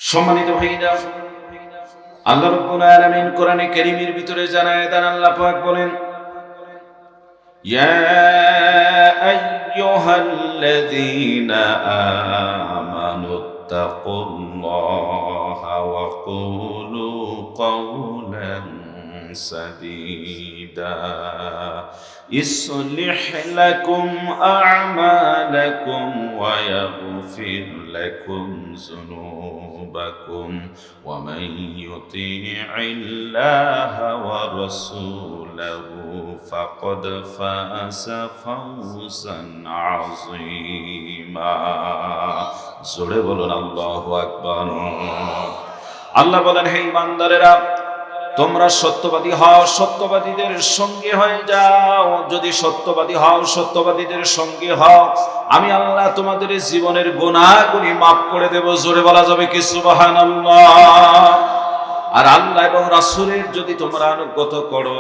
সম্মানিত ভাইরা, আল্লাহ রাব্বুল আলামিন কোরআনে কারীমের ভিতরে জানায় দেন, আল্লাহ পাক বলেন, ইয়া আইয়ুহাল্লাযীনা আমানুত্তাকুল্লাহা ওয়া কুলু কওলান সাদীদা ইসলিহ লাকুম আ'মালাকুম ওয়া ইয়াগফির লাকুম যুনুবাকুম ওয়া মান ইউতি'ইল্লাহা ওয়া রাসূলাহু ফাকাদ ফাযা ফাওজান আযীমা। জোরে বলুন আল্লাহু আকবার। আল্লাহ বলেন, হে ঈমানদারেরা, তোমরা সত্যবাদী হও, সত্যবাদীদের সঙ্গী হয়ে যাও। যদি সত্যবাদী হও, সত্যবাদীদের সঙ্গী হও, আমি আল্লাহ তোমাদের জীবনের গুনাহগুলি মাফ করে দেব। জোরে বলা যাবে কি সুবহানাল্লাহ। আর আল্লাহ এবং রাসূলের যদি তোমরা আনুগত্য করো,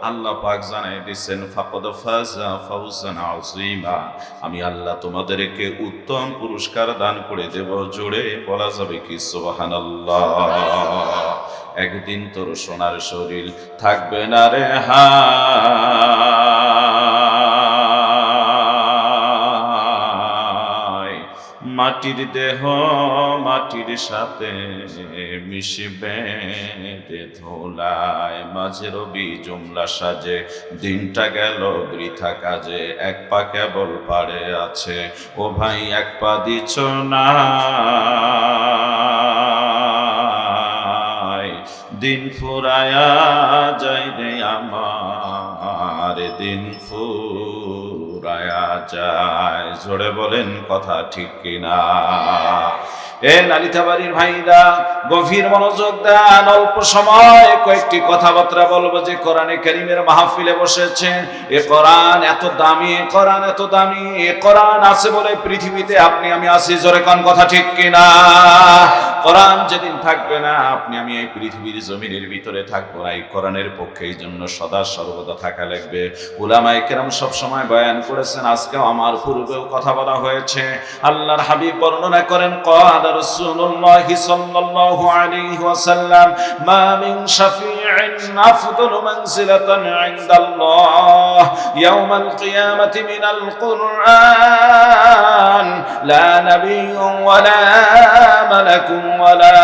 আল্লাহ পাক জানায় দিয়েছেন, ফাকাদ ফাযা ফাওজান আযীমা, আমি আল্লাহ তোমাদেরকে উত্তম পুরস্কার দান করে দেব। জোরে বলা যাবে কি সুবহানাল্লাহ। একদিন তোর সোনার শরীর থাকবে না রে হায়, মাটির দেহ মাটির সাথে মিশবে রে ধুলায়। মাঝে রবি জুমলা সাজে, দিনটা গেল বৃথা কাজে, এক পা কেবল পারে আছে, ও ভাই এক পা দিছ না। দিন ফুরায়া যায় রে আমার, দিন ফুরায়া যায়। জোরে বলেন কথা ঠিক কিনা? এ নালিতাবাড়ির ভাইরা, গভীর মনোযোগ দেন। অল্প সময় কয়েকটি কথাবার্তা বলবো যে কোরআনে কারীমের মাহফিলে বসেছেন। এ কোরআন এত দামি, এ কোরআন এত দামি, এ কোরআন আছে বলে পৃথিবীতে আপনি আমি আছি। জোরে কোন কথা ঠিক কিনা? কোরআন যেদিন থাকবে না, আপনি আমি এই পৃথিবীর জমিনের ভিতরে থাকবো না। এই কোরআনের পক্ষে এই জন্য সদা সর্বদা থাকা লাগবে। উলামায়ে কেরাম সব সময় বয়ান করেছেন, আজকেও আমার পূর্বেও কথা বলা হয়েছে। আল্লাহর হাবিব বর্ণনা করেন, ক্বালা রাসূলুল্লাহ সাল্লাল্লাহু আলাইহি ওয়াসাল্লাম, মা মিন শাফি'in আফদালু মানজিলাতান ইনদাল্লাহ ইয়াওমাল কিয়ামাতি মিনাল কুরআন লা নাবিয়্যুন ওয়ালা মালাকুন ওয়ালা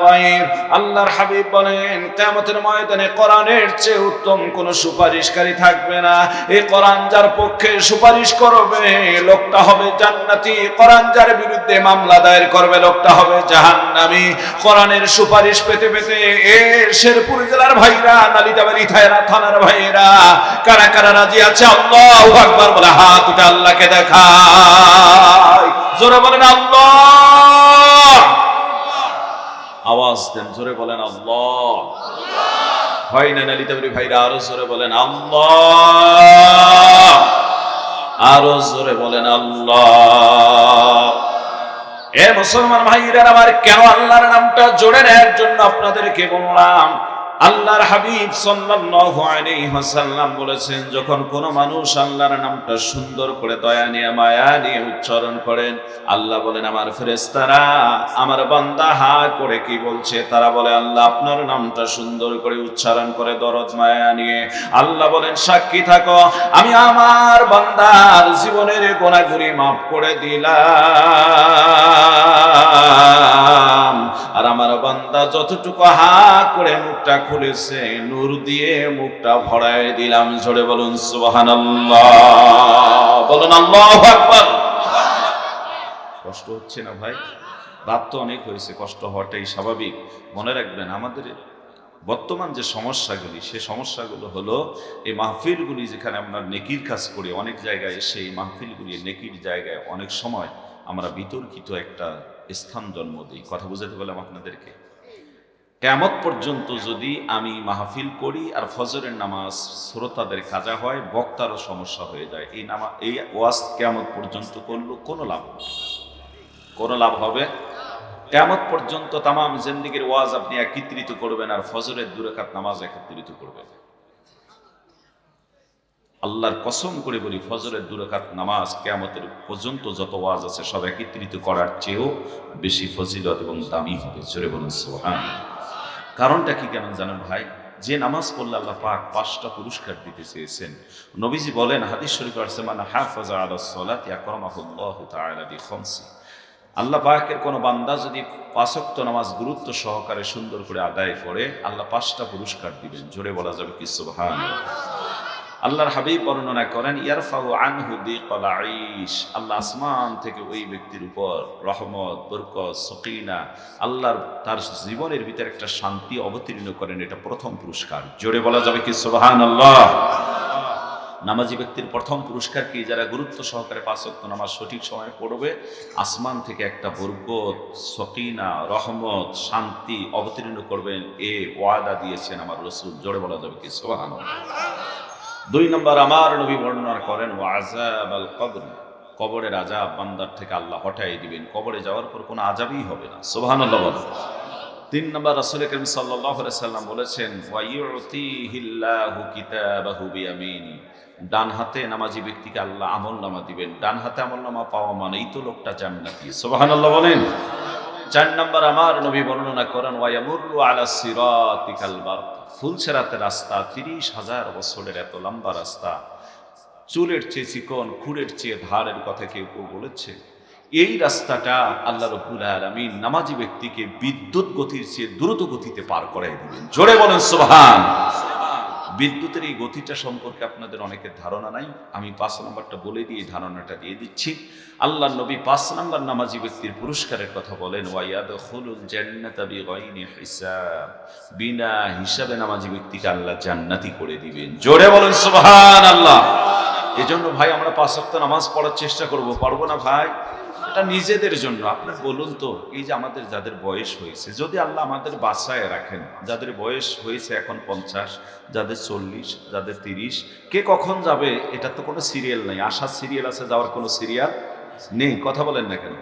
গায়র। আল্লাহর হাবিব বলেন, কিয়ামতের ময়দানে কোরআনের চেয়ে উত্তম কোন সুপারিশকারী থাকবে না। এই কোরআন যার পক্ষে সুপারিশ করবে, লোকটা হবে জান্নাতি। কোরআন যার বিরুদ্ধে মামলা দায়ের করবে, লোকটা হবে জাহান্নামী। কোরআনের সুপারিশ পেতে পেতে এর শেরপুর জেলার ভাইরা, নালিতাবাড়ি থানার ভাইরা, কারা কারা রাজি আছে আল্লাহু আকবার বলে হাত উঠে আল্লাহকে দেখায়। জোরে বলেন আল্লাহ। আওয়াজ দেন, জোরে বলেন আল্লাহ। হয় না নালিতাবাড়ি ভাইরা? আরো জোরে বলেন আল্লাহ। আরো জোরে বলেন আল্লাহ। এ মুসলমান ভাইরা আমার, কেন আল্লাহর নামটা জোরে নেয়ার জন্য আপনাদেরকে বললাম। আল্লাহর হাবিব সাল্লাল্লাহু আলাইহি ওয়াসাল্লাম বলেছেন, যখন কোন মানুষ আল্লাহর নামটা সুন্দর করে দয়া নিয়ে মায়া নিয়ে উচ্চারণ করেন, আল্লাহ বলেন, আমার ফেরেশতারা আমার বান্দা হা করে কি বলছে? তারা বলে, আল্লাহ আপনার নামটা সুন্দর করে উচ্চারণ করে দরদ মায়া নিয়ে। আল্লাহ বলেন, সাক্ষী থাকো, আমি আমার বান্দার জীবনের গুনাহগুলি মাফ করে দিলাম। আর আমার বান্দা যতটুকু হা করে মুখটা খুলেছে, নূর দিয়ে মুখটা ভরায় দিলাম। জোরে বলুন সুবহানাল্লাহ। বলুন আল্লাহু আকবার। কষ্ট হচ্ছে না ভাই? রাত তো অনেক হয়েছে, কষ্ট হওয়াটাই স্বাভাবিক। মনে রাখবেন, আমাদের বর্তমান যে সমস্যাগুলি, সে সমস্যাগুলো হলো এই মাহফিলগুলি যেখানে আমরা নেকির কাজ করি, অনেক জায়গায় এসে এই মাহফিলগুলি নেকির জায়গায় অনেক সময় আমরা বিতর্কিত একটা স্থান জন্ম দিই। কথা বুঝাতে বললাম আপনাদেরকে। কিয়ামত পর্যন্ত যদি আমি মাহফিল করি আর ফজরের নামাজ শ্রোতাদের কাজা হয়, বক্তারও সমস্যা হয়ে যায়। এই ওয়াজ কিয়ামত পর্যন্ত করলো কোনো লাভ হবে? কোনো লাভ হবে? কিয়ামত পর্যন্ত তামাম জিন্দেগীর ওয়াজ আপনি একত্রিত করবেন আর ফজরের 2 রাকাত নামাজ একত্রিত করবেন। আল্লাহর কসম করে বলি, ফজরের 2 রাকাত নামাজ কিয়ামতের পর্যন্ত যত ওয়াজ আছে সব একত্রিত করার চেয়েও বেশি ফজিলত এবং দামি হবে। জোরে বলুন সুবহানাল্লাহ। কারণটা কি কেন জানেন ভাই? যে নামাজ পড়লে আল্লাহ পাক 5টা পুরস্কার দিতে চেয়েছেন। নবীজি বলেন, হাদিস শরীফে আছে, মান হাফাজা আলাস সালাতি আকরামাহুল্লাহু তাআলা বিখামসি। আল্লাহ পাকের কোন বান্দা যদি 5 ওয়াক্ত নামাজ গুরুত্ব সহকারে সুন্দর করে আদায় করে, আল্লাহ 5টা পুরস্কার দিবেন। জোরে বলা যাবে কি সুবহানাল্লাহ। আল্লাহর হাবিব বর্ণনা করেন, ইয়ারফাউ আনহু দিকাল আইশ, আল্লাহ আসমান থেকে ওই ব্যক্তির উপর রহমত, বরকত, সকিনা, আল্লাহর তার জীবনের ভিতরে একটা শান্তি অবতীর্ণ করেন। এটা প্রথম পুরস্কার। জোরে বলা যাবে কি সুবহানাল্লাহ। নামাজি ব্যক্তির প্রথম পুরস্কার কি? যারা গুরুত্ব সহকারে 5 ওয়াক্ত নামাজ সঠিক সময়ে পড়বে, আসমান থেকে একটা বরকত, সকিনা, রহমত, শান্তি অবতীর্ণ করবেন। এ ওয়াদা দিয়েছেন আমার রাসূল। জোরে বলা যাবে কি সুবহানাল্লাহ। 2 নম্বর আমার নবী বর্ণনা করেন, ওয়াজাব আল কবর, কবরের আযাব বান্দার থেকে আল্লাহ হটাই দিবেন। কবরে যাওয়ার পর কোনো আযাবই হবে না। সুবহানাল্লাহ। 3 নম্বর রাসূল করিম সাল্লাল্লাহু আলাইহি সাল্লাম বলেছেন, ওয়া ইউতিহিল্লাহু কিতাবাহু বিয়ামিনি, ডান হাতে নামাজি ব্যক্তিকে আল্লাহ আমলনামা দিবেন। ডান হাতে আমলনামা পাওয়া মানেই তো লোকটা জান্নাতি। সুবহানাল্লাহ বলেন। 4 নম্বর আমার নবী বর্ণনা করেন, ওয়া ইয়ামুরু আলা সিরাতি কাল বারক, ফুলসেরাতের রাস্তা 30,000 বছরের এত লম্বা রাস্তা, চুলের চেয়ে চিকন, খুরের চেয়ে ধারের কথা কেউ কেউ বলেছে। এই রাস্তাটা আল্লাহ রাব্বুল আলামিন নামাজি ব্যক্তিকে বিদ্যুৎ গতির চেয়ে দ্রুত গতিতে পার করাই দিবেন। জোরে বলেন সুবহানাল্লাহ। বিদ্যুতের এই গতিটা সম্পর্কে আপনাদের অনেকের ধারণা নাই। আমি 5 নম্বরটা বলে দিয়ে ধারণাটা দিয়ে দিচ্ছি। আল্লাহ নবী 5 নম্বর নামাজি ব্যক্তির পুরস্কারের কথা বলেন, ওয়া ইয়াদখুলুল জান্নাতা বিগাইরি হিসাব, বিনা হিসাবে নামাজি ব্যক্তিকে আল্লাহ জান্নাতি করে দিবেন। জোরে বলেন সুবহানাল্লাহ। এজন্য ভাই আমরা 5 ওয়াক্ত নামাজ পড়ার চেষ্টা করব। পারবো না ভাই? এটা নিজেদের জন্য। আপনার বলুন তো, এই যে আমাদের যাদের বয়স হয়েছে, যদি আল্লাহ আমাদের বাঁচায় রাখেন, যাদের বয়স হয়েছে এখন 50, যাদের 40, যাদের 30, কে কখন যাবে এটা তো কোনো সিরিয়াল নাই। আসার সিরিয়াল আছে, যাওয়ার কোনো সিরিয়াল নেই। কথা বলেন না কেন?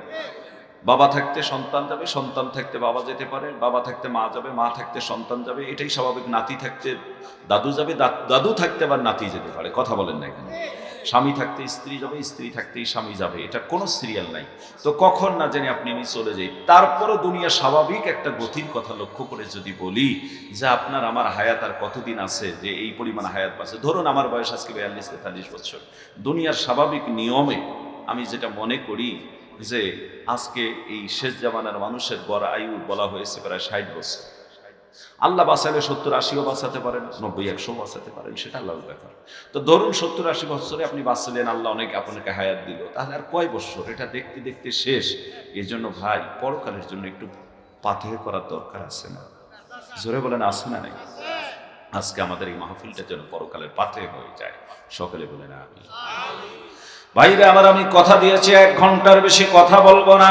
বাবা থাকতে সন্তান যাবে, সন্তান থাকতে বাবা যেতে পারে, বাবা থাকতে মা যাবে, মা থাকতে সন্তান যাবে, এটাই স্বাভাবিক। নাতি থাকতে দাদু যাবে, দাদু থাকতে আবার নাতি যেতে পারে। কথা বলেন না কেন? স্বামী থাকতে স্ত্রী যাবে, স্ত্রী থাকতেই স্বামী যাবে, এটা কোনো সিরিয়াল নাই। তো কখন না জানি আপনি আমি চলে যাই। তারপরও দুনিয়া স্বাভাবিক একটা গতির কথা লক্ষ্য করে যদি বলি যে আপনার আমার হায়াত আর কতদিন আছে যে এই পরিমাণ হায়াত পাচ্ছে, ধরুন আমার বয়স আজকে 42-43 বছর, দুনিয়ার স্বাভাবিক নিয়মে আমি যেটা মনে করি যে আজকে এই শেষ জামানার মানুষের গড় আয়ু বলা হয়েছে প্রায় 60 বছর। আল্লাহ বাঁচালে 70-80ও বাঁচাতে পারেন, 90-100 বাঁচাতে পারেন, সেটা আল্লাহর ব্যাপার। তো ধরুন 70-80 বছরে আপনি বাঁচলেন, আল্লাহ অনেক আপনাকে হায়াত দিল, তাহলে আর কয় বছর? এটা দেখতে দেখতে শেষ। এই জন্য ভাই পরকালের জন্য একটু পাথেয় করার দরকার আছে না? জোরে বলেন আছে না নাই? আজকে আমাদের এই মাহফিলটা যেন পরকালের পাথেয় হয়ে যায়। সকলে বলেন আমিন। ভাইরা আমার, আমি কথা দিয়েছি 1 ঘন্টার বেশি কথা বলবো না,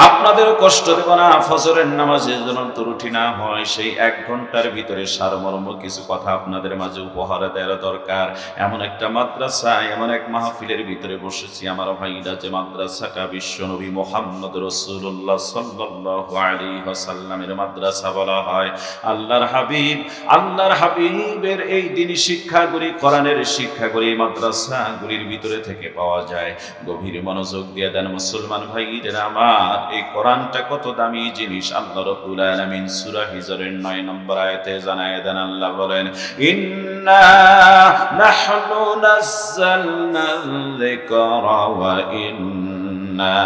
আপনাদেরও কষ্ট দেব না। ফজরের নামাজে যেন ত্রুটি না হয়, সেই 1 ঘন্টার ভিতরে সারমর্ম কিছু কথা আপনাদের মাঝে উপহার দেওয়ার দরকার। এমন একটা মাদ্রাসা, এমন এক মাহফিলের ভিতরে বসেছি আমার ভাইরা, যে মাদ্রাসাটা বিশ্বনবী মুহাম্মদ রাসূলুল্লাহ সাল্লাল্লাহু আলাইহি ওয়াসাল্লামের মাদ্রাসা বলা হয়। আল্লাহর হাবিবের এই দ্বীনি শিক্ষাগুলি, কোরআনের শিক্ষাগুলি মাদ্রাসাগুলির ভিতরে থেকে পাওয়া যায়। গভীর মনোযোগ দিয়ে দেন মুসলমান ভাইরা আমার। এই কোরআনটা কত দামি জিনিস। আল্লাহ রাব্বুল আলামিন সূরা হিজরের 9 নম্বর আয়াতে জানায় দেন, আল্লাহ বলেন, ইন্না নাহনু নাযালনা যিকরা ওয়া ইন্না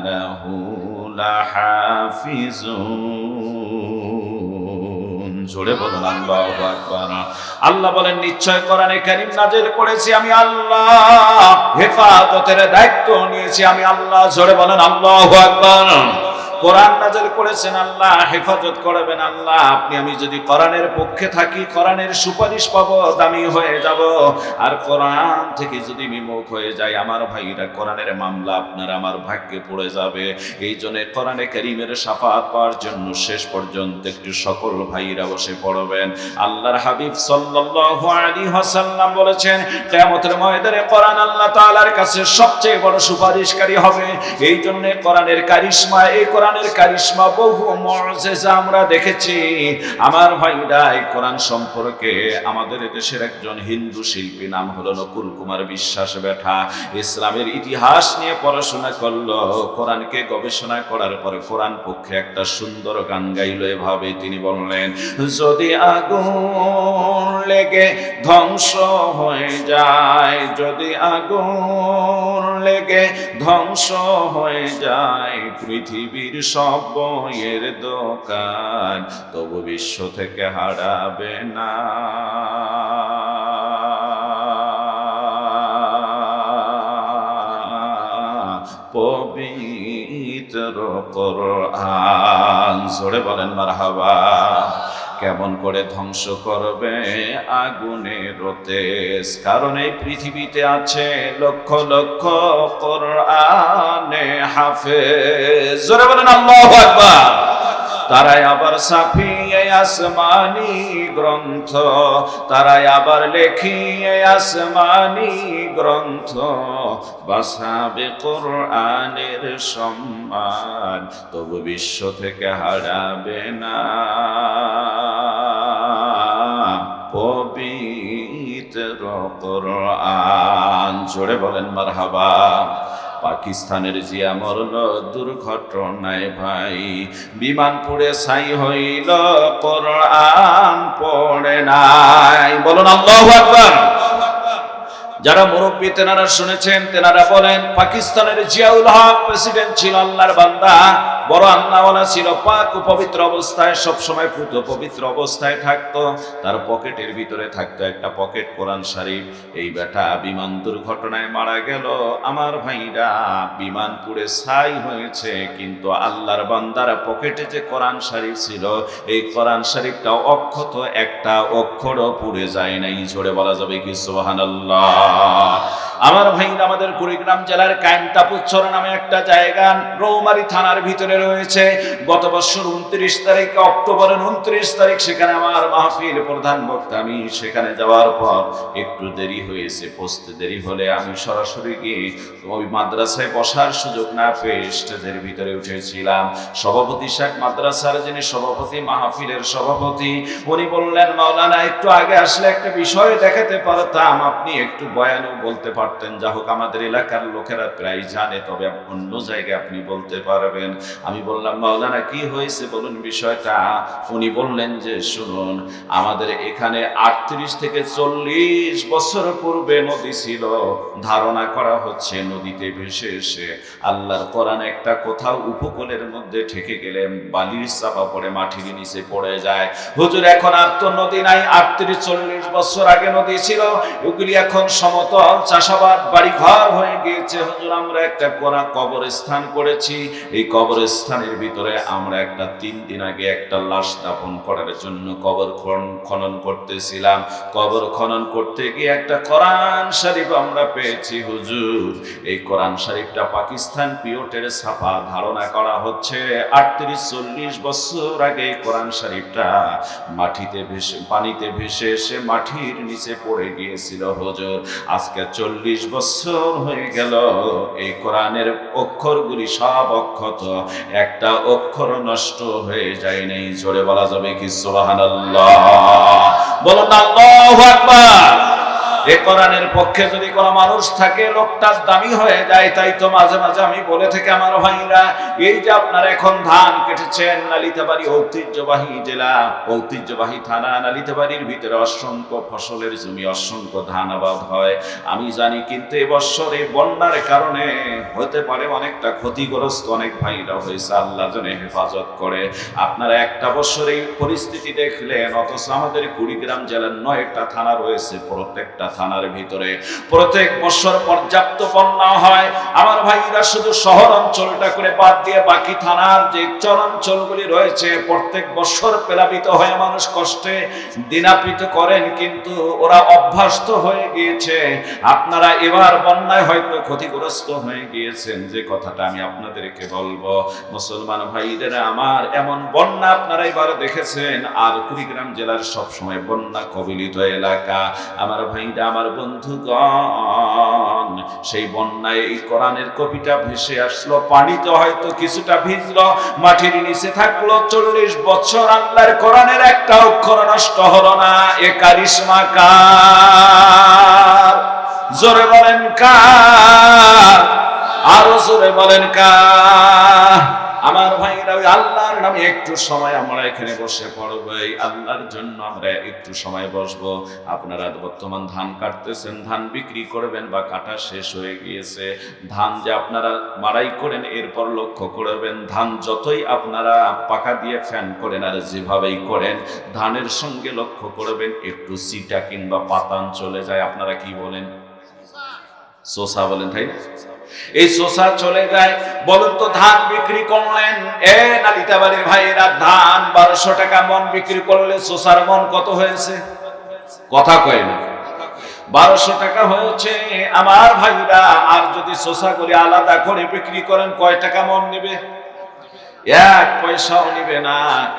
লাহু লাহাফিজুন। জোরে বলুন আল্লাহু আকবার। আল্লাহ বলেন, নিশ্চয় কোরআনে কারীম নাযিল করেছি আমি আল্লাহ, হেফাজতের দায়িত্ব নিয়েছি আমি আল্লাহ। জোরে বলেন আল্লাহু আকবার। কোরআন নাযিল করেছেন আল্লাহ, হেফাজত করবেন আল্লাহ। আপনি আমি যদি কোরআনের পক্ষে থাকি, কোরআনের সুপারিশ পাবো, দামি হয়ে যাব। আর কোরআন থেকে যদি বিমুখ হয়ে যায় আমার ভাইরা, কোরআনের মামলা আপনার আমার ভাগ্যে পড়ে যাবে। এই জন্য কোরআনে কারীমের শাফাআত পাওয়ার জন্য শেষ পর্যন্ত একটু সকল ভাইরা বসে পড়বেন। আল্লাহর হাবিব সাল্লাল্লাহু আলাইহি ওয়াসাল্লাম বলেছেন, কিয়ামতের ময়দানে কোরআন আল্লাহ তাআলার কাছে সবচেয়ে বড় সুপারিশকারী হবে। এই জন্য কোরআনের কারিশমা, এই কোরআন কোরআনের কারিশমা, বহু মুজিজা আমরা দেখেছি। আমার ভাইরা, এই কোরআন সম্পর্কে আমাদের দেশের একজন হিন্দু শিল্পী, নাম হলো নকুল কুমার বিশ্বাস বেঠা, ইসলামের ইতিহাস নিয়ে পড়াশোনা করলো। কোরআনকে গবেষণা করার পরে কোরআন পক্ষে একটা সুন্দর গান গাইল। এভাবে তিনি বললেন, যদি আগুন লেগে ধ্বংস হয়ে যায়, যদি আগুন লেগে ধ্বংস হয়ে যায় পৃথিবীর সব বইয়ের দোকান, তবু বিশ্ব থেকে হারাবে না পবিত্র কোরআন। জোরে বলেন মারহাবা। কেমন করে ধ্বংস করবে আগুনের তেজ? কারণ এই পৃথিবীতে আছে লক্ষ লক্ষ কোরআনে হাফেজ। জোরে বলেন আল্লাহু আকবার। তারাই আবার ছাপিয়ে আসমানি গ্রন্থ, তারাই আবার লেখিয়ে আসমানি গ্রন্থ, বাঁচাবে কোরআনের সম্মান, তবু বিশ্ব থেকে হারাবে না পবিত্র কোরআন। জোরে বলেন মারহাবা। পাকিস্তানের জিয়া মরল দুর্ঘটনায় ভাই, বিমান পুড়ে ছাই হইল, কোরআন পড়ে নাই। বলুন আল্লাহু আকবার। যারা মুরব্বী তেনারা শুনেছেন, তেনারা বলেন পাকিস্তানের জিয়াউল হক প্রেসিডেন্ট ছিল, আল্লাহর বান্দা, বড় আল্লাহওয়ালা ছিল, পাক ও পবিত্র অবস্থায় সবসময় পুত পবিত্র অবস্থায় থাকতো। তার পকেটের ভিতরে থাকতো একটা পকেট কোরআন শরীফ। এই বেটা বিমান দুর্ঘটনায় মারা গেল। আমার ভাইরা, বিমান পুড়ে ছাই হয়েছে, কিন্তু আল্লাহর বান্দার পকেটে যে কোরআন শরীফ ছিল, এই কোরআন শরীফটা অক্ষত, একটা অক্ষরও পুড়ে যায় নাই। জোরে বলা যাবে কি সুবহানাল্লাহ। আমার ভাইরা, আমাদের কুড়িগ্রাম জেলার কায়েমতাপুচ্ছর নামে একটা জায়গা রৌমারী থানার ভিতরে রয়েছে। গত বছর 29 তারিখ, অক্টোবরের 29 তারিখ সেখানে আমার মাহফিল, প্রধান বক্তা আমি। সেখানে যাওয়ার পর একটু দেরি হয়েছে, পৌঁছতে দেরি হলে আমি সরাসরি গিয়ে ওই মাদ্রাসায় বসার সুযোগ না পেয়ে স্টেজের ভিতরে উঠেছিলাম। সভাপতি সাহেব, মাদ্রাসার যিনি সভাপতি, মাহফিলের সভাপতি, উনি বললেন, মাওলানা একটু আগে আসলে একটা বিষয় দেখাতে পারতাম, আপনি একটু বয়ানও বলতে পারতেন। যা হোক, আমাদের এলাকার লোকেরা প্রায় জানে, তবে অন্য জায়গায় আপনি বলতে পারবেন। আমি বললাম, মাওলানা কি হয়েছে বলুন বিষয়টা। উনি বললেন যে, শুনুন, আমাদের এখানে 38 থেকে 40 বছর পূর্বে নদী ছিল। ধারণা করা হচ্ছে নদীতে ভেসে এসে আল্লাহর কোরআন একটা কোথাও উপকূলের মধ্যে ঠেকে গেলে বালির চাপা পড়ে মাটির নিচে পড়ে যায়। হুজুর, এখন আর তো নদী নাই, 38-40 বছর আগে নদী ছিল, ওগুলি এখন সমতল চাষাবাদ বাড়ি ঘর হয়ে গিয়েছে। হুজুর, আমরা একটা কবরস্থান করেছি, এই কবরস্থানের ভিতরে আমরা একটা 3 দিন আগে একটা লাশ দাফন করার জন্য কবর খনন করতেছিলাম। কবর খনন করতে গিয়ে একটা কোরআন শরীফ আমরা পেয়েছি। হুজুর, এই কোরআন শরীফটা পাকিস্তান পিওটের ছাপা। ধারণা করা হচ্ছে 38-40 বছর আগে কোরআন শরীফটা মাটিতে ভেসে, পানিতে ভেসে এসে মাটির নিচে পড়ে গিয়েছিল। হুজুর, আজকে 40 বছর হয়ে গেল, এই কোরআনের অক্ষরগুলি সব অক্ষত, একটা অক্ষর নষ্ট হয়ে যায় নাই। জোরে বলা যাবে কি সুবহানাল্লাহ। বলুন আল্লাহু আকবার। এই কোরআনের পক্ষে যদি কোনো মানুষ থাকে, লোকটা দামি হয়ে যায়। তাই তো মাঝে মাঝে আমি বলে থাকি, আমার ভাইরা, এই যে আপনারা এখন ধান কেটেছেন, নালিতাবাড়ি ঐতিহ্যবাহী জেলা, ঐতিহ্যবাহী থানা, নালিতাবাড়ির ভিতরে অসংখ্য ফসলের জমি, অসংখ্য ধান আবাদ হয়, আমি জানি। কিন্তু এবছর এই বন্যার কারণে হতে পারে অনেকটা ক্ষতিগ্রস্ত অনেক ভাইরা হয়েছে। আল্লাহ যেন হেফাজত করে। আপনারা একটা বছর এই পরিস্থিতি দেখলেন, অথচ আমাদের কুড়িগ্রাম জেলার 9টা থানা রয়েছে। প্রত্যেকটা থানার ভিতরে প্রত্যেক বছর পর্যাপ্ত বন্যা হয়। আমার ভাইরা, শুধু শহর অঞ্চলটা করে বাদ দিয়ে বাকি থানার যে চরাঞ্চলগুলি রয়েছে, প্রত্যেক বছর প্লাবিত হয়ে মানুষ কষ্টে দিনাপিত করেন, কিন্তু ওরা অভ্যস্ত হয়ে গিয়েছে। আপনারা এবার বন্যায় হয়তো ক্ষতিগ্রস্ত হয়ে গিয়েছেন। যে কথাটা আমি আপনাদেরকে বলবো, মুসলমান ভাইদের আমার, এমন বন্যা আপনারা এবার দেখেছেন। আর কুড়িগ্রাম জেলার সবসময় বন্যা কবলিত এলাকা। আমার ভাইরা, আমার বন্ধুগণ, সেই বন্যায় এই কোরআনের কপিটা ভেসে আসলো, পানিতে হয়তো কিছুটা ভিজলো, মাটির নিচে থাকলো 40 বছর, আল্লাহর কোরআনের একটা অক্ষর নষ্ট হলো না। এ কারিশমা কার? জোরে বলেন কার? আরো জোরে বলেন কার? আমার ভাইরা, ওই আল্লাহর নামে একটু সময় আমরা এখানে বসে পড়বো, এই আল্লাহর জন্য আমরা একটু সময় বসবো। আপনারা বর্তমান ধান কাটতেছেন, ধান বিক্রি করবেন বা কাটা শেষ হয়ে গিয়েছে। ধান যে আপনারা মাড়াই করেন, এরপর লক্ষ্য করবেন ধান যতই আপনারা পাকা দিয়ে ফ্যান করেন আর যেভাবেই করেন, ধানের সঙ্গে লক্ষ্য করবেন একটু সিটা কিংবা পাতান চলে যায়। আপনারা কি বলেন? সোসা বলেন, তাই না? এই সোসা চলে যায়। বলুন তো, ধান বিক্রি করলেন, এ নালিতাবাড়ির ভাইরা, ধান 1200 টাকা মন বিক্রি করলে সোসার মন কত হয়েছে? কথা কয় না। 1200 টাকা হয়েছে আমার ভাইরা। আর যদি সোসাগুলি আলাদা করে বিক্রি করেন, কয় টাকা মন নেবে? 1 পয়সাও নিবে না।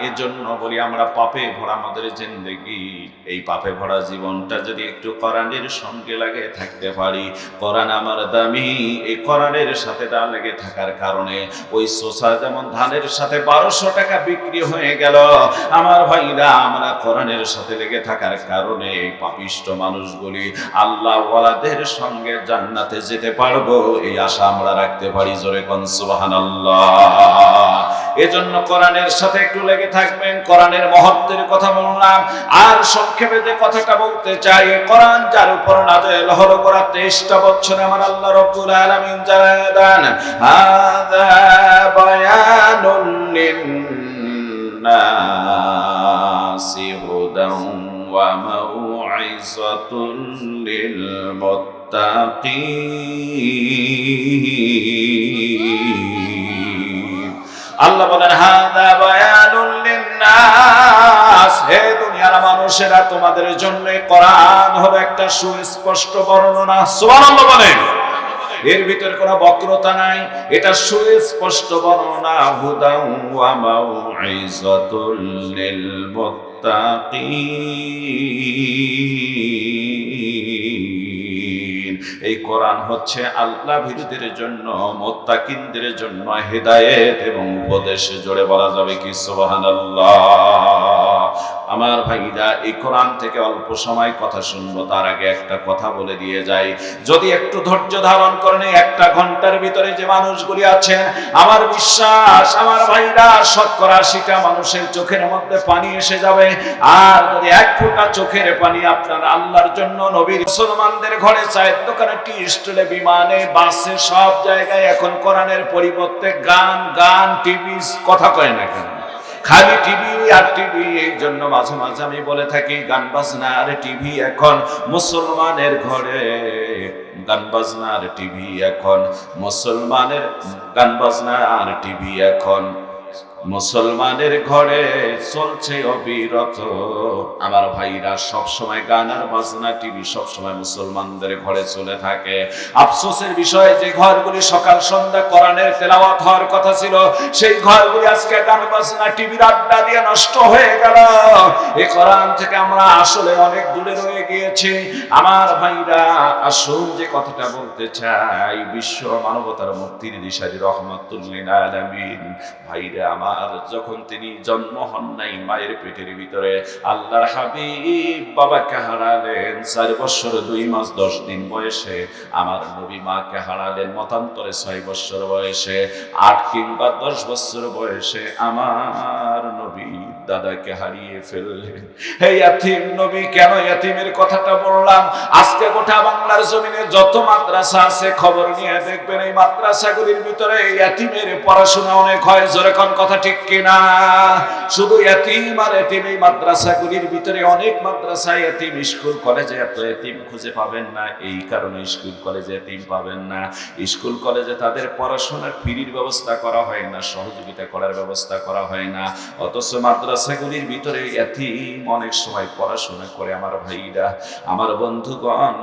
এজন্য বলি, আমরা পাপে ভরা আমাদের জিন্দেগি, এই পাপে ভরা জীবনটা যদি একটু কোরআনের সঙ্গে লাগে থাকতে পারি, কোরআন আমার দামি, এই কোরআনের সাথে লেগে থাকার কারণে ওই সোসা যেমন ধানের সাথে 1200 টাকা বিক্রি হয়ে গেল, আমার ভাইরা আমরা কোরআনের সাথে লেগে থাকার কারণে পাপিষ্ট মানুষগুলি আল্লাহ ওয়ালাদের সঙ্গে জান্নাতে যেতে পারবো, এই আশা আমরা রাখতে পারি। জোরে কোন সুবহানাল্লাহ। এজন্য কোরআনের সাথে একটু লেগে থাকবেন। কোরআনের মহত্বের কথা বললাম, আর সংক্ষেপে যে কথাটা বলতে চাই, কোরআন যার উপর নাযিল হলো, কোরআন 23টা বছরে আমার আল্লাহ রাব্বুল আলামিন জানায় দেন, হাযা বায়ানুল লিন-নাসি হুদান ওয়া মাউইযাতুন লিল মুত্তাকিন। আল্লাহ বলেন, হাযা বায়ানুল লিন-নাস, হে দুনিয়ার মানুষেরা, তোমাদের জন্য কোরআন হলো একটা সুস্পষ্ট বর্ণনা। সুবহানাল্লাহ বলেন। এর ভিতরে কোনো বক্রতা নাই, এটা সুস্পষ্ট বর্ণনা। হুদান ওয়া মাউইযাতুল লিল মুত্তাকিন। এই কোরআন হচ্ছে আল্লাহ ভীরুদের জন্য, মুত্তাকিনদের জন্য হেদায়েত এবং উপদেশ। জোরে বলা যাবে কি সুবহানাল্লাহ। আমার ভাইরা, এই কোরআন থেকে অল্প সময় কথা শুনবো, তার আগে একটা কথা বলে দিয়ে যাই। যদি একটু ধৈর্য ধারণ করেন, 1 ঘন্টার ভিতরে যে মানুষগুলি আছেন, আমার বিশ্বাস আমার ভাইরা, 80% মানুষের চোখের মধ্যে পানি এসে যাবে। আর যদি 1 ফোঁটা চোখের পানি আপনার আল্লাহর জন্য, নবীর, মুসলমানদের ঘরে, চায়ের দোকানে, টি স্টলে, বিমানে, বাসে, সব জায়গায় এখন কোরআনের পরিবর্তে গান, গান, টিভি, কথা কয় না কেন? খালি টিভি আর টিভি। এই জন্য মাঝে মাঝে আমি বলে থাকি, গান বাজনা আর টিভি এখন মুসলমানের ঘরে, গান বাজনা আর টিভি এখন মুসলমানের, গান বাজনা আর টিভি এখন মুসলমানের ঘরে চলছে অবিরত। আমার ভাইরা, সব সময় গান আর বাজনা, টিভি সব সময় মুসলমানদের ঘরে চলে থাকে। আফসোসের বিষয়, যে ঘরগুলি সকাল সন্ধ্যা কোরআনের তেলাওয়াত হওয়ার কথা ছিল, সেই ঘরগুলি আজকে গান বাজনা, টিভির আড্ডা দিয়ে নষ্ট হয়ে গেল। এই কোরআন থেকে আমরা আসলে অনেক দূরে রয়ে গিয়েছি। আমার ভাইরা, আসুন যে কথাটা বলতে চাই, বিশ্ব মানবতার মুক্তির দিশারি রহমাতুল লিল আলামিন ভাইরা আমার, যখন তিনি জন্ম হন নাই মায়ের পেটের ভিতরে, আল্লাহর হাবিব বাবাকে হারালেন 4 বছর 2 মাস 10 দিন বয়সে। আমার নবী মাকে হারালেন মতান্তরে 6 বছর বয়সে। 8 কিংবা 10 বছর বয়সে আমার নবী দাদাকে হারিয়ে ফেললেন। হে ইয়াতীম নবী, কেন ইয়াতীমের কথাটা বললাম? আজকে গোটা বাংলার জমিনে যত মাদ্রাসা আছে, খবর নিয়ে দেখবেন, এই মাদ্রাসাগুলির ভিতরে ইয়াতীমের পড়াশোনা অনেক হয়। জোরে কোন কথা ঠিক কিনা? শুধু ইয়াতীম আর ইয়াতীম, এই মাদ্রাসাগুলির ভিতরে অনেক মাদ্রাসা, ইয়াতীম, স্কুল কলেজে এত ইয়াতীম খুঁজে পাবেন না। এই কারণে স্কুল কলেজে ইয়াতীম পাবেন না। স্কুল কলেজে তাদের পড়াশোনার ফ্রির ব্যবস্থা করা হয় না, সহযোগিতা করার ব্যবস্থা করা হয় না। অথচ মাদ্রাসা মাদ্রাসাগুলির ভিতরে এতিম অনেক সময় পড়াশোনা করে আমার ভাইরা, আমার বন্ধুগণ।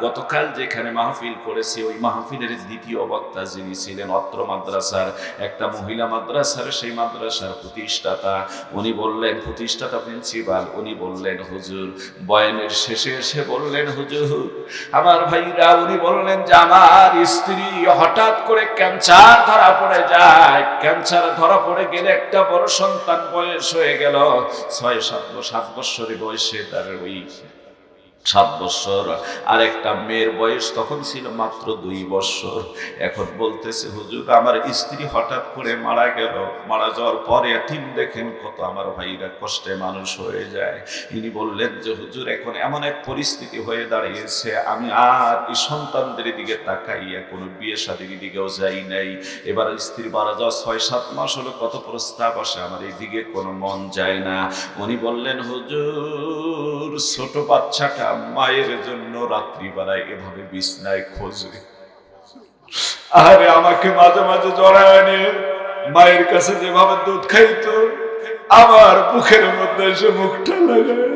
গতকাল যেখানে মাহফিল করেছি, ওই মাহফিলের দ্বিতীয় বক্তা যিনি ছিলেন অত্র মাদ্রাসার একটা মহিলা মাদ্রাসার, সেই মাদ্রাসার প্রতিষ্ঠাতা, উনি বললেন, প্রতিষ্ঠাতা প্রিন্সিপাল, উনি বললেন হুজুর, বয়ানের শেষে এসে বললেন, হুজুর আমার ভাইরা, উনি বললেন যে আমার স্ত্রী হঠাৎ করে ক্যান্সার ধরা পড়ে যায়। ক্যান্সার ধরা পড়ে গেলে একটা বড় সন্তান বয়স হয়ে গেল 6-7 বছরের বয়সে, তার ওই 7 বছর, আর একটা মেয়ের বয়স তখন ছিল মাত্র 2 বছর। এখন বলতেছে হুজুর আমার স্ত্রী হঠাৎ করে মারা গেল, মারা যাওয়ার পরে এতিম দেখেন কত আমার ভাইরা কষ্টে মানুষ হয়ে যায়। ইনি বললেন যে হুজুর এখন এমন এক পরিস্থিতি হয়ে দাঁড়িয়েছে, আমি আর এই সন্তানদের দিকে তাকাইয়া কোনো বিয়ে শাদীর দিকেও যাই নাই। এবার স্ত্রী মারা যাওয়া 6-7 মাস হলো, কত প্রস্তাব আসে, আমার এই দিকে কোনো মন যায় না। উনি বললেন হুজুর ছোট বাচ্চাটা মায়ের জন্য রাত্রিবেলায় এভাবে বিছনায় খোঁজে, আরে আমাকে মাঝে মাঝে জড়ায় নিয়ে মায়ের কাছে যেভাবে দুধ খাইতো, আমার মুখের মধ্যে এসে মুখটা লাগায়।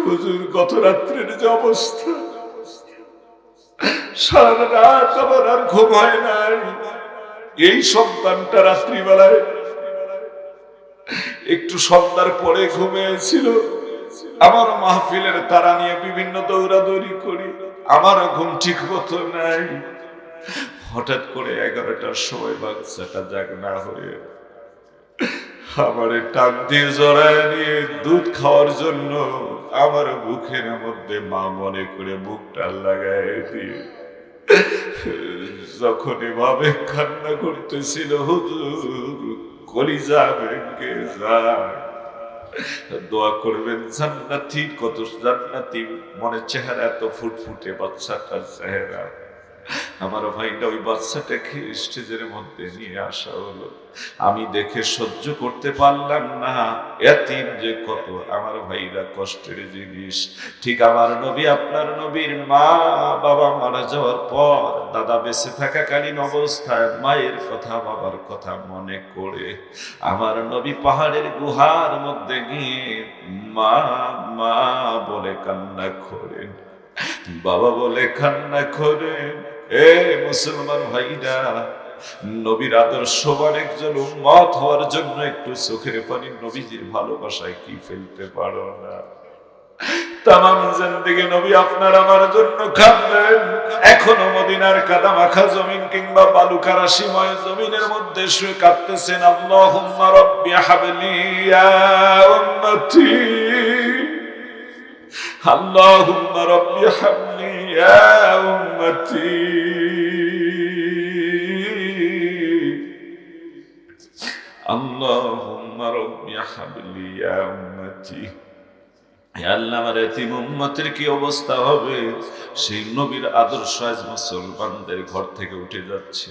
হুজুর গত রাত্রের যে অবস্থা, সারা রাত আমার আর ঘুম হয় নাই। এই সন্তানটা রাত্রিবেলায় একটু সন্ধ্যার পরে ঘুমিয়েছিল, আমার মাহফিলের তারা নিয়ে বিভিন্ন দৌড়াদৌড়ি করি, আমার ঘুম ঠিক মতো নাই। হঠাৎ করে 11টার সময় বাচ্চাটা জাগনা হয়ে আমারে টান দিয়ে জড়ায় নিয়ে দুধ খাওয়ার জন্য আমার বুকের মধ্যে মা মনে করে বুকটা লাগায় দিয়ে যখন এভাবে কান্না করতেছিল, হুজুর কলিজা ভেঙে যায়। দোয়া করবেন জান্নাতি, কত জান্নাতি মনে চেহারা, এত ফুটফুটে বাচ্চাটার চেহারা। আমার ভাইটা ওই বাচ্চাটাকে স্টেজের মধ্যে নিয়ে আসা হলো, আমি দেখে সহ্য করতে পারলাম না। এতিম যে কত আমার ভাইরা কষ্টের জিনিস। ঠিক আমার নবী, আপনার নবীর মা বাবা মারা যাওয়ার পর দাদা বেঁচে থাকাকালীন অবস্থায় মায়ের কথা বাবার কথা মনে করে আমার নবী পাহাড়ের গুহার মধ্যে গিয়ে মা মা বলে কান্না করেন, বাবা বলে কান্না করেন। এ মুসলমান ভাইরা, নবীর আদর্শবান একজন উম্মত হওয়ার জন্য একটু চোখের পানি নবীজির ভালোবাসায় কি ফেলতে পারো না? তামাম জিন্দেগি নবী আপনার আমার জন্য কাঁদলেন। এখনো মদিনার কাদা মাখা জমিন কিংবা বালুকা রাশিময় জমিনের মধ্যে শুয়ে কাঁদতেছেন, আল্লাহুম্মা রাব্বি হাবলি ইয়া উম্মতি, আল্লাহুম্মা রাব্বি হাবলি ইয়া উম্মতি, আল্লাহুম্মা রাব্বি হাবলি ইয়া উম্মতি। হে আল্লাহ, আমার এতিম উম্মতের কি অবস্থা হবে? সেই নবীর আদর্শ আজ মুসলমানদের ঘর থেকে উঠে যাচ্ছে।